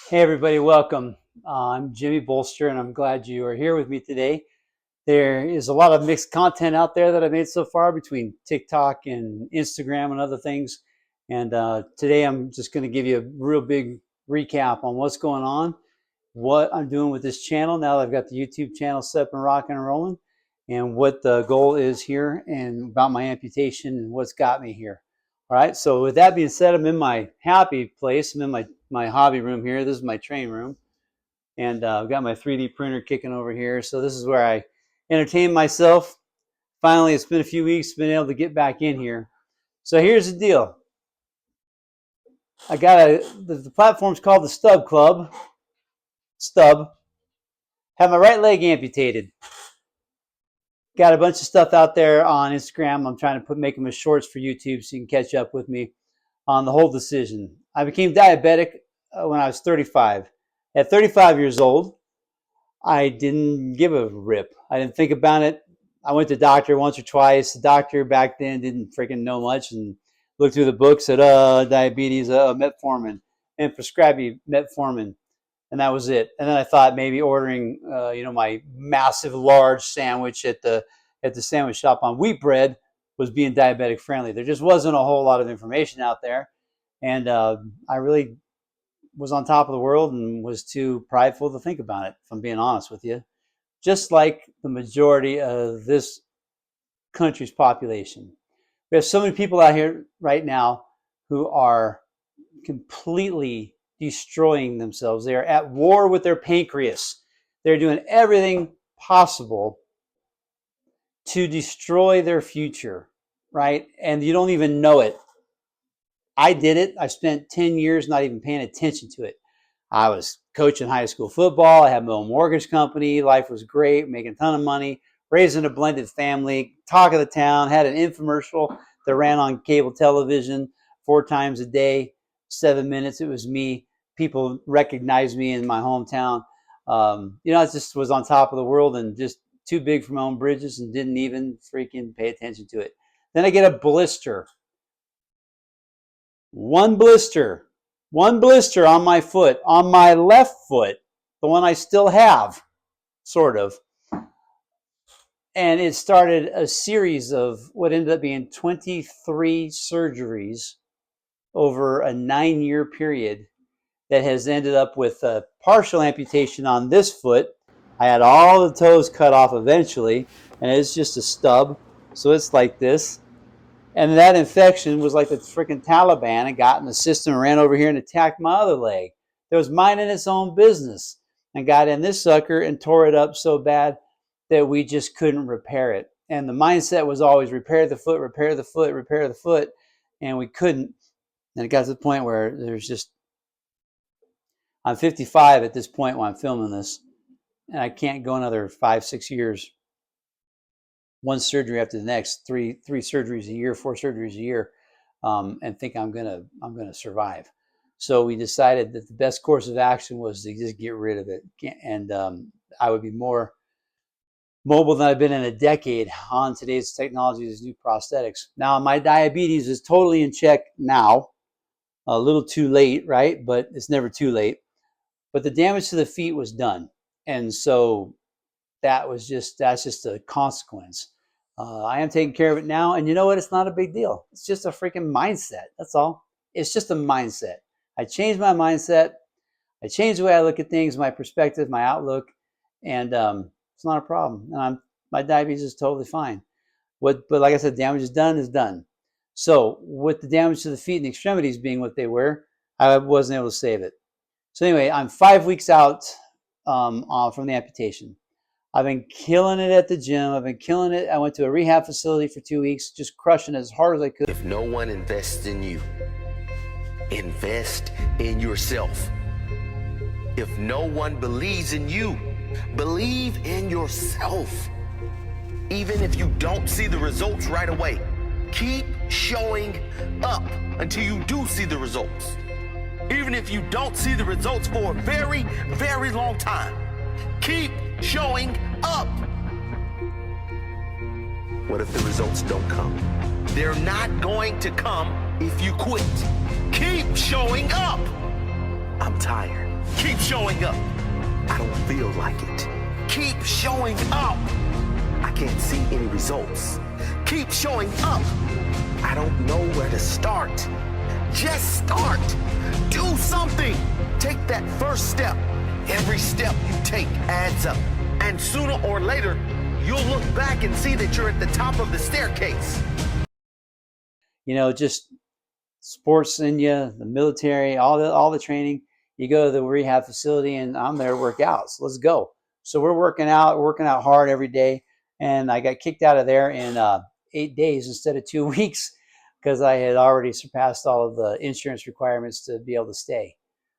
Hey everybody, welcome. I'm Jimmy Bolster and I'm glad you are here with me today. There is a lot of mixed content out there that I've made so far between TikTok and Instagram and other things. And today I'm just going to give you a real big recap on what's going on, what I'm doing with this channel now that I've got the YouTube channel set up and rocking and rolling, and what the goal is here and about my amputation and what's got me here. All right, so with that being said, I'm in my happy place. I'm in my hobby room here. This is my training room. And I've got my 3D printer kicking over here. So this is where I entertain myself. Finally, it's been a few weeks, been able to get back in here. So here's the deal. I got the platform's called the Stub Club. Stub. Have my right leg amputated. Got a bunch of stuff out there on Instagram. I'm trying to make them as shorts for YouTube so you can catch up with me on the whole decision. I became diabetic when I was 35. At 35 years old, I didn't give a rip. I didn't think about it. I went to the doctor once or twice. The doctor back then didn't freaking know much and looked through the book, said, diabetes, metformin, and prescribed me metformin. And that was it. And then I thought maybe ordering, my massive large sandwich at the sandwich shop on wheat bread was being diabetic friendly. There just wasn't a whole lot of information out there. And I really was on top of the world and was too prideful to think about it, if I'm being honest with you. Just like the majority of this country's population. We have so many people out here right now who are completely destroying themselves. They are at war with their pancreas. They're doing everything possible to destroy their future, right? And you don't even know it. I did it. I spent 10 years not even paying attention to it. I was coaching high school football. I had my own mortgage company. Life was great, making a ton of money, raising a blended family, talk of the town, had an infomercial that ran on cable television 4 times a day, 7 minutes. It was me. People recognized me in my hometown. I just was on top of the world and just too big for my own bridges and didn't even freaking pay attention to it. Then I get a blister. One blister on my foot, on my left foot, the one I still have, sort of. And it started a series of what ended up being 23 surgeries over a 9-year period that has ended up with a partial amputation on this foot. I had all the toes cut off eventually, and it's just a stub. So it's like this. And that infection was like the freaking Taliban and got in the system and ran over here and attacked my other leg. It was minding its own business and got in this sucker and tore it up so bad that we just couldn't repair it. And the mindset was always repair the foot, repair the foot, repair the foot. And we couldn't. And it got to the point where I'm 55 at this point when I'm filming this. And I can't go another 5-6 years. One surgery after the next, three surgeries a year, 4 surgeries a year, and think I'm gonna survive. So we decided that the best course of action was to just get rid of it, and I would be more mobile than I've been in a decade on today's technology, these new prosthetics. Now my diabetes is totally in check now. A little too late, right? But it's never too late. But the damage to the feet was done, and so that's just a consequence. I am taking care of it now, and you know what? It's not a big deal. It's just a freaking mindset. That's all. It's just a mindset. I changed my mindset. I changed the way I look at things, my perspective, my outlook, and it's not a problem. And my diabetes is totally fine. But like I said, damage is done is done. So with the damage to the feet and the extremities being what they were, I wasn't able to save it. So anyway, I'm 5 weeks out from the amputation. I've been killing it at the gym. I've been killing it. I went to a rehab facility for 2 weeks, just crushing it as hard as I could. If no one invests in you, invest in yourself. If no one believes in you, believe in yourself. Even if you don't see the results right away, keep showing up until you do see the results. Even if you don't see the results for a very, very long time, keep showing up. What if the results don't come? They're not going to come if you quit. Keep showing up. I'm tired. Keep showing up. I don't feel like it. Keep showing up. I can't see any results. Keep showing up. I don't know where to start. Just start. Do something. Take that first step. Every step you take adds up. And sooner or later, you'll look back and see that you're at the top of the staircase. Just sports in you, the military, all the training. You go to the rehab facility, and I'm there to work out. So let's go. So we're working out hard every day. And I got kicked out of there in 8 days instead of 2 weeks because I had already surpassed all of the insurance requirements to be able to stay.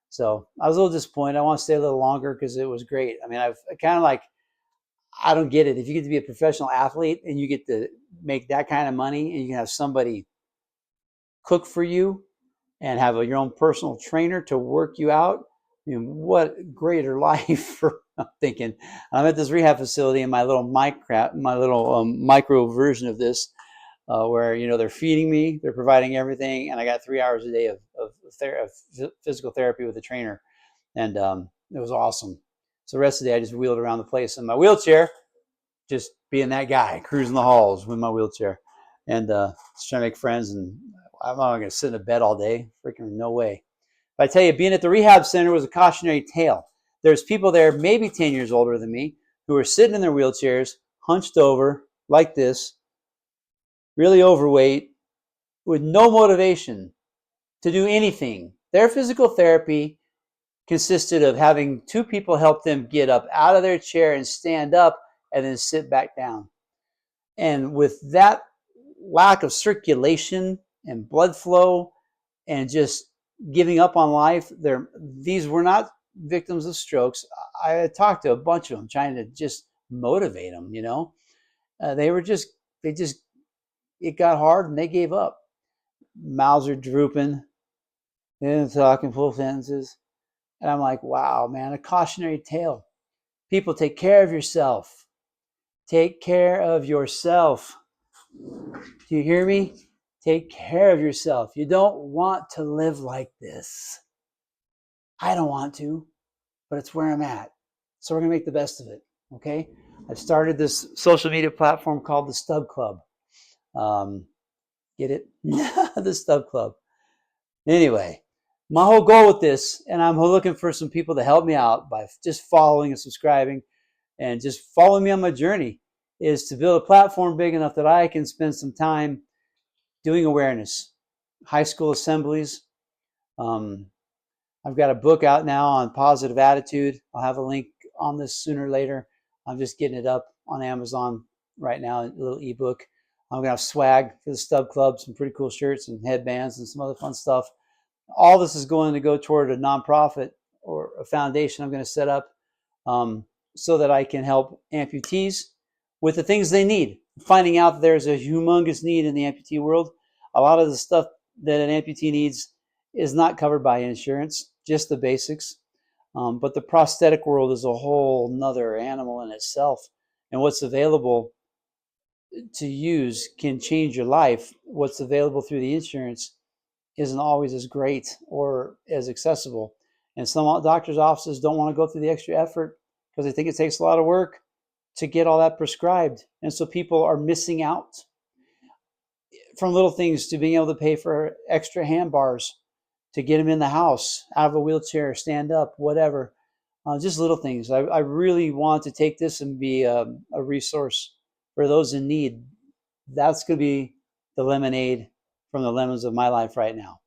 So I was a little disappointed. I want to stay a little longer because it was great. I mean, I've kind of like, I don't get it. If you get to be a professional athlete and you get to make that kind of money and you can have somebody cook for you and have your own personal trainer to work you out, I mean, what greater life I'm thinking. I'm at this rehab facility in my little micro version of this, where they're feeding me, they're providing everything, and I got 3 hours a day of physical therapy with a trainer, and it was awesome. So the rest of the day I just wheeled around the place in my wheelchair, just being that guy cruising the halls with my wheelchair, and just trying to make friends. And I'm not going to sit in a bed all day. Freaking no way. But I tell you, being at the rehab center was a cautionary tale. There's people there, maybe 10 years older than me, who are sitting in their wheelchairs, hunched over like this, really overweight, with no motivation to do anything. Their physical therapy consisted of having two people help them get up out of their chair and stand up and then sit back down. And with that lack of circulation and blood flow and just giving up on life, these were not victims of strokes. I talked to a bunch of them trying to just motivate them. It got hard and they gave up. Mouths are drooping, and talking full sentences. And I'm like, wow, man, a cautionary tale. People, take care of yourself. Take care of yourself. Do you hear me? Take care of yourself. You don't want to live like this. I don't want to, but it's where I'm at. So we're going to make the best of it. Okay? I've started this social media platform called the Stub Club. Get it? The Stub Club. Anyway, my whole goal with this, and I'm looking for some people to help me out by just following and subscribing and just following me on my journey, is to build a platform big enough that I can spend some time doing awareness, high school assemblies. I've got a book out now on positive attitude. I'll have a link on this sooner or later. I'm just getting it up on Amazon right now, a little ebook. I'm going to have swag for the Stub Club, some pretty cool shirts and headbands and some other fun stuff. All this is going to go toward a nonprofit or a foundation I'm going to set up, so that I can help amputees with the things they need. Finding out that there's a humongous need in the amputee world. A lot of the stuff that an amputee needs is not covered by insurance, just the basics. But the prosthetic world is a whole nother animal in itself. And what's available to use can change your life. What's available through the insurance isn't always as great or as accessible. And some doctors' offices don't want to go through the extra effort because they think it takes a lot of work to get all that prescribed. And so people are missing out, from little things to being able to pay for extra hand bars to get them in the house, out of a wheelchair, stand up, whatever. Just little things. I really want to take this and be a resource for those in need. That's going to be the lemonade from the lemons of my life right now.